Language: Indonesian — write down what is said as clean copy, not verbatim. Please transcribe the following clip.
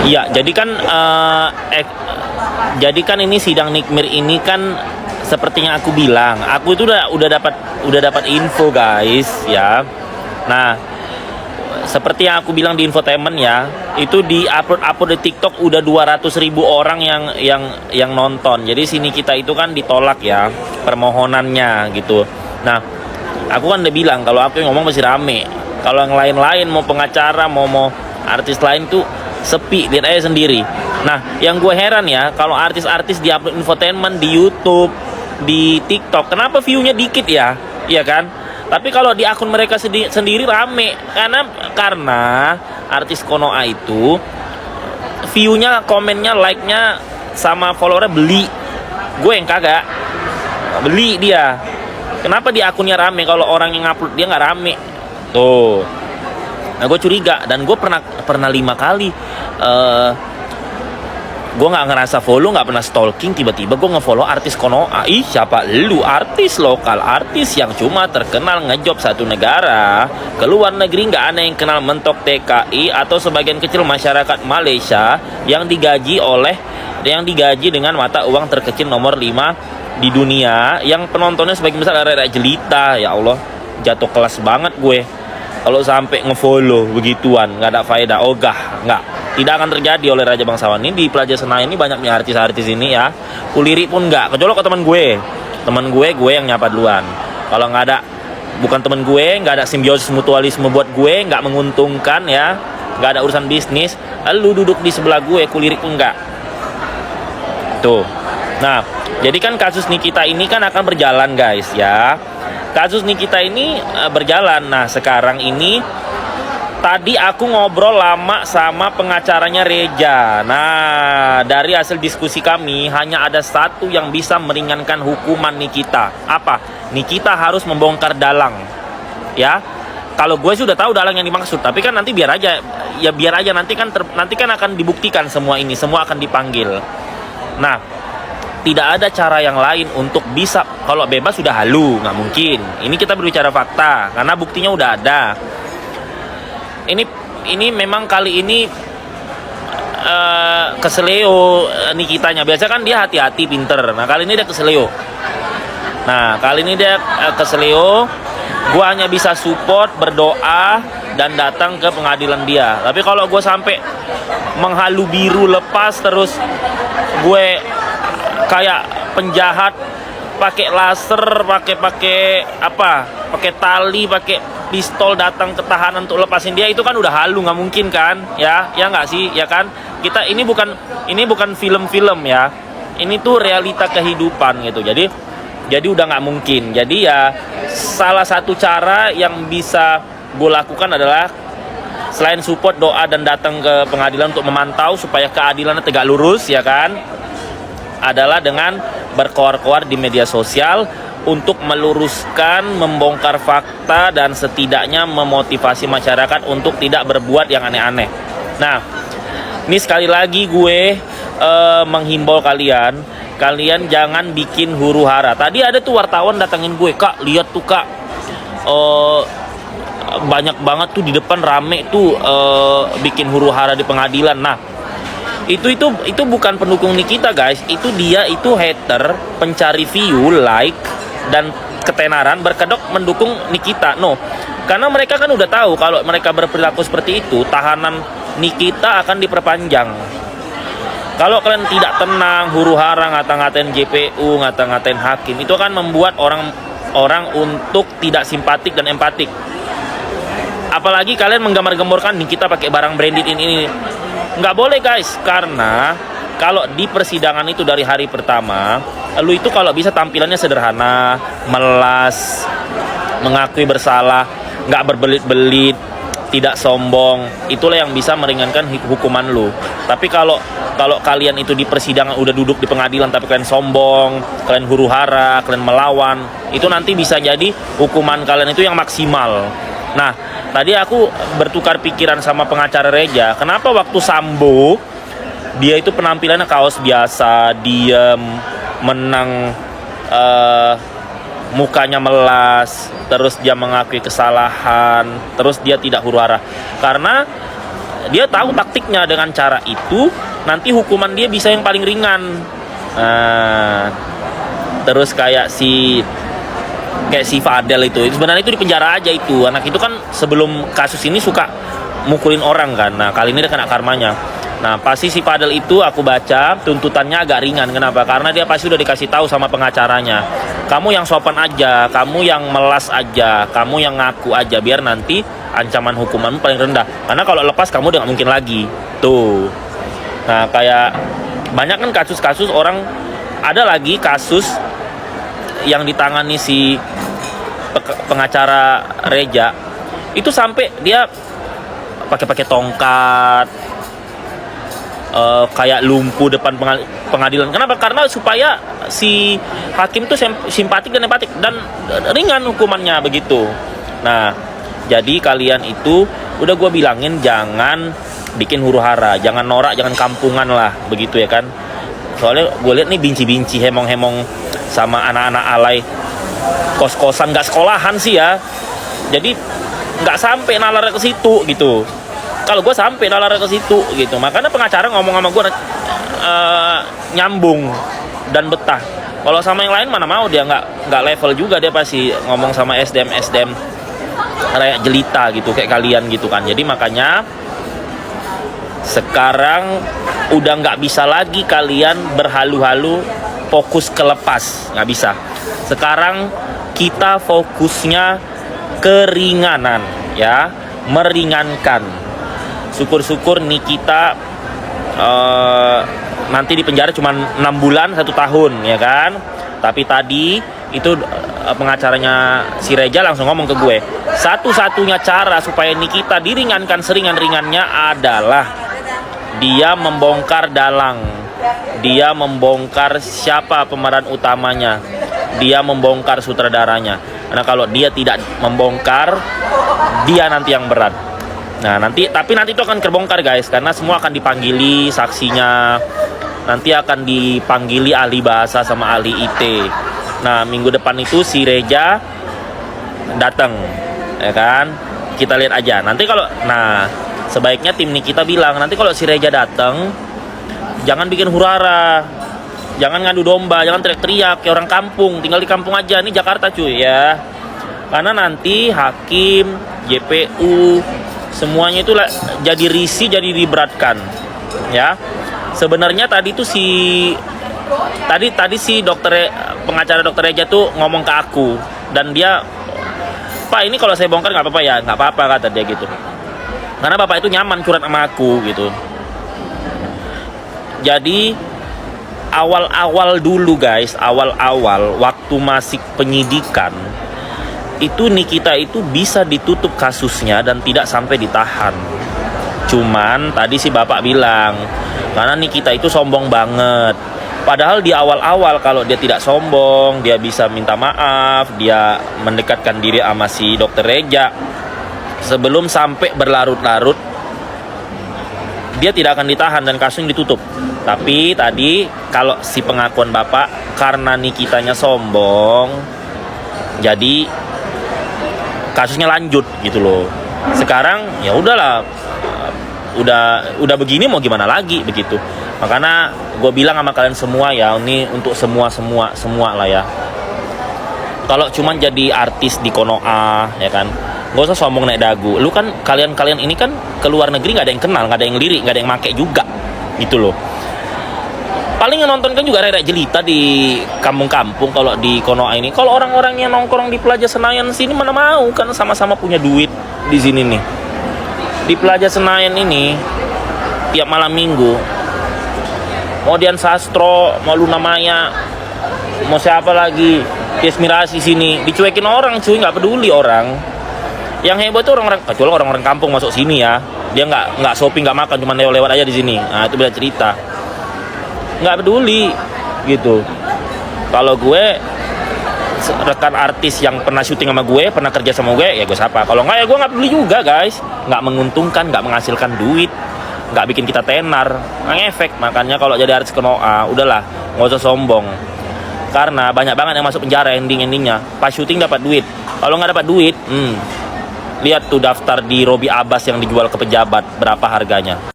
Iya, jadi kan ini sidang Nikmir ini kan seperti yang aku bilang, aku itu udah dapat info guys ya. Nah, seperti yang aku bilang di infotainment ya, itu di upload di TikTok udah 200.000 orang yang nonton. Jadi sini kita itu kan ditolak ya permohonannya gitu. Nah, aku kan udah bilang kalau aku yang ngomong masih rame. Kalau yang lain-lain mau pengacara mau artis lain tuh sepi, lihat aja sendiri. Nah, yang gue heran ya, kalau artis-artis di upload infotainment di YouTube, di TikTok, kenapa view-nya dikit ya? Iya kan? Tapi kalau di akun mereka sendiri rame, karena artis Konoha itu view-nya, komennya, like-nya sama followernya beli. Gue yang kagak beli dia. Kenapa di akunnya rame kalau orang yang upload dia nggak rame? Tuh. Nah, gue curiga, dan gue pernah 5 kali gue nggak ngerasa follow, nggak pernah stalking, tiba-tiba gue ngefollow artis Konoha. Ih, siapa lu? Artis lokal, artis yang cuma terkenal ngejob satu negara, ke luar negeri nggak ada yang kenal mentok TKI atau sebagian kecil masyarakat Malaysia yang digaji dengan mata uang terkecil nomor 5 di dunia, yang penontonnya sebagian besar rakyat jelita. Ya Allah, jatuh kelas banget gue kalau sampai ngefollow begituan, nggak ada faedah. Tidak akan terjadi oleh Raja Bangsawan ini. Di Plaza Senayan ini banyak nih artis-artis ini ya, kulirik pun nggak, kecuali ke teman gue yang nyapa duluan. Kalau nggak ada, bukan teman gue, nggak ada simbiosis mutualisme buat gue, nggak menguntungkan ya, nggak ada urusan bisnis, lu duduk di sebelah gue, kulirik pun nggak. Tuh. Nah, jadi kan kasus Nikita ini kan akan berjalan guys ya. Kasus Nikita ini berjalan. Nah, sekarang ini tadi aku ngobrol lama sama pengacaranya Reja. Nah, dari hasil diskusi kami hanya ada satu yang bisa meringankan hukuman Nikita. Apa? Nikita harus membongkar dalang. Ya. Kalau gue sudah tahu dalang yang dimaksud, tapi kan nanti biar aja nanti kan akan dibuktikan semua ini, semua akan dipanggil. Nah, tidak ada cara yang lain untuk bisa, kalau bebas sudah halu, nggak mungkin. Ini kita berbicara fakta, karena buktinya udah ada. Ini memang kali ini keseleo Nikitanya. Biasa kan dia hati-hati, pinter. Nah, kali ini dia keseleo. Gue hanya bisa support, berdoa, dan datang ke pengadilan dia. Tapi kalau gue sampai menghalu biru lepas terus, gue kayak penjahat pakai laser, pakai tali, pakai pistol datang ke tahanan untuk lepasin dia, itu kan udah halu, nggak mungkin kan? Ya nggak sih, ya kan? Kita ini bukan film-film ya, ini tuh realita kehidupan gitu. Jadi udah nggak mungkin. Jadi ya salah satu cara yang bisa gue lakukan adalah selain support, doa, dan datang ke pengadilan untuk memantau supaya keadilannya tegak lurus, ya kan, adalah dengan berkoar-koar di media sosial untuk meluruskan, membongkar fakta, dan setidaknya memotivasi masyarakat untuk tidak berbuat yang aneh-aneh. Nah, ini sekali lagi gue menghimbau kalian jangan bikin huru-hara. Tadi ada tuh wartawan datangin gue, "Kak, lihat tuh Kak, banyak banget tuh di depan rame tuh bikin huru-hara di pengadilan." Nah, itu bukan pendukung Nikita guys, itu hater, pencari view, like, dan ketenaran, berkedok mendukung Nikita. No, karena mereka kan udah tahu kalau mereka berperilaku seperti itu, tahanan Nikita akan diperpanjang. Kalau kalian tidak tenang, huru-hara, ngata-ngatain JPU, ngata-ngatain hakim, itu akan membuat orang untuk tidak simpatik dan empatik. Apalagi kalian menggambar-gemborkan Nikita pakai barang branded ini. Nggak boleh guys, karena kalau di persidangan itu dari hari pertama, lu itu kalau bisa tampilannya sederhana, melas, mengakui bersalah, nggak berbelit-belit, tidak sombong, itulah yang bisa meringankan hukuman lu. Tapi kalau kalian itu di persidangan udah duduk di pengadilan tapi kalian sombong, kalian huru-hara, kalian melawan, itu nanti bisa jadi hukuman kalian itu yang maksimal. Nah, tadi aku bertukar pikiran sama pengacara Reja. Kenapa waktu Sambo dia itu penampilannya kaos biasa, diam, menang, mukanya melas, terus dia mengakui kesalahan, terus dia tidak huru-hara. Karena dia tahu taktiknya, dengan cara itu nanti hukuman dia bisa yang paling ringan. Terus kayak si Fadel itu sebenarnya itu di penjara aja itu. Anak itu kan sebelum kasus ini suka mukulin orang kan. Nah, kali ini dia kena karmanya. Nah, pasti si Fadel itu aku baca tuntutannya agak ringan. Kenapa? Karena dia pasti udah dikasih tahu sama pengacaranya. Kamu yang sopan aja, kamu yang melas aja, kamu yang ngaku aja, biar nanti ancaman hukumanmu paling rendah. Karena kalau lepas kamu udah gak mungkin lagi. Tuh. Nah, kayak banyak kan kasus-kasus orang, ada lagi kasus yang ditangani si pengacara Reja itu sampai dia pakai tongkat, kayak lumpuh depan pengadilan. Kenapa? Karena supaya si hakim tuh simpatik dan ringan hukumannya begitu. Nah, jadi kalian itu udah gue bilangin jangan bikin huru-hara, jangan norak, jangan kampungan lah begitu ya kan. Soalnya gue lihat nih binci-binci, hemong-hemong sama anak-anak alay kos-kosan, nggak sekolahan sih ya. Jadi nggak sampai nalar ke situ gitu. Kalau gue sampai nalar ke situ gitu. Makanya pengacara ngomong sama gue nyambung dan betah. Kalau sama yang lain mana mau, dia nggak level juga, dia pasti ngomong sama SDM kayak jelita gitu kayak kalian gitu kan. Jadi makanya sekarang udah nggak bisa lagi kalian berhalu-halu fokus ke lepas, nggak bisa. Sekarang kita fokusnya keringanan ya, meringankan. Syukur-syukur Nikita nanti di penjara cuma 6 bulan 1 tahun ya kan. Tapi tadi itu pengacaranya si Reja langsung ngomong ke gue, satu-satunya cara supaya Nikita diringankan seringan-ringannya adalah dia membongkar dalang, dia membongkar siapa pemeran utamanya, dia membongkar sutradaranya. Karena kalau dia tidak membongkar, dia nanti yang berat. Nah nanti itu akan terbongkar guys, karena semua akan dipanggili saksinya, nanti akan dipanggili ahli bahasa sama ahli IT. Nah minggu depan itu si Reja datang, ya kan? Kita lihat aja. Nanti kalau, sebaiknya tim Nikita bilang nanti kalau si Reja datang, jangan bikin hurara, jangan ngadu domba, jangan teriak-teriak kayak orang kampung, tinggal di kampung aja. Ini Jakarta cuy ya. Karena nanti hakim, JPU, semuanya itu jadi risih, jadi diberatkan. Ya. Sebenarnya tadi si pengacara dokter Reja tuh ngomong ke aku, dan dia, Pak ini kalau saya bongkar nggak apa-apa ya, nggak apa-apa kata dia gitu. Karena bapak itu nyaman curhat sama aku gitu. Jadi awal-awal dulu guys, awal-awal waktu masih penyidikan itu Nikita itu bisa ditutup kasusnya dan tidak sampai ditahan. Cuman tadi si bapak bilang karena Nikita itu sombong banget. Padahal di awal-awal kalau dia tidak sombong, dia bisa minta maaf, dia mendekatkan diri sama si dokter Reja. Sebelum sampai berlarut-larut, dia tidak akan ditahan dan kasusnya ditutup. Tapi tadi kalau si pengakuan bapak, karena Nikitanya sombong, jadi kasusnya lanjut gitu loh. Sekarang ya udahlah, udah begini mau gimana lagi begitu. Makanya gue bilang sama kalian semua ya, ini untuk semua lah ya. Kalau cuman jadi artis di Konoha ya kan, gak usah sombong naik dagu. Lu kan kalian ini kan ke luar negeri nggak ada yang kenal, nggak ada yang lirik, nggak ada yang make juga gitu loh. Paling yang nonton kan juga rek jelita di kampung-kampung kalau di Konoha ini. Kalau orang-orang yang nongkrong di Plaza Senayan sini mana mau, kan sama-sama punya duit di sini nih. Di Plaza Senayan ini tiap malam minggu, mau Dian Sastro, mau Luna Maya, mau siapa lagi, Tias Mirasi sini dicuekin orang cuy, nggak peduli orang. Yang hebat tuh orang-orang, kecuali orang-orang kampung masuk sini ya, dia nggak shopping, nggak makan, cuma lewat aja di sini. Nah itu beda cerita, nggak peduli gitu. Kalau gue rekan artis yang pernah syuting sama gue, pernah kerja sama gue, ya gue sapa. Kalau nggak ya gue nggak peduli juga guys. Nggak menguntungkan, nggak menghasilkan duit, nggak bikin kita tenar, nggak ngefek. Makanya kalau jadi artis Konoha, udahlah nggak usah sombong. Karena banyak banget yang masuk penjara endingnya pas syuting dapat duit. Kalau nggak dapat duit, Lihat tuh daftar di Robi Abbas yang dijual ke pejabat, berapa harganya.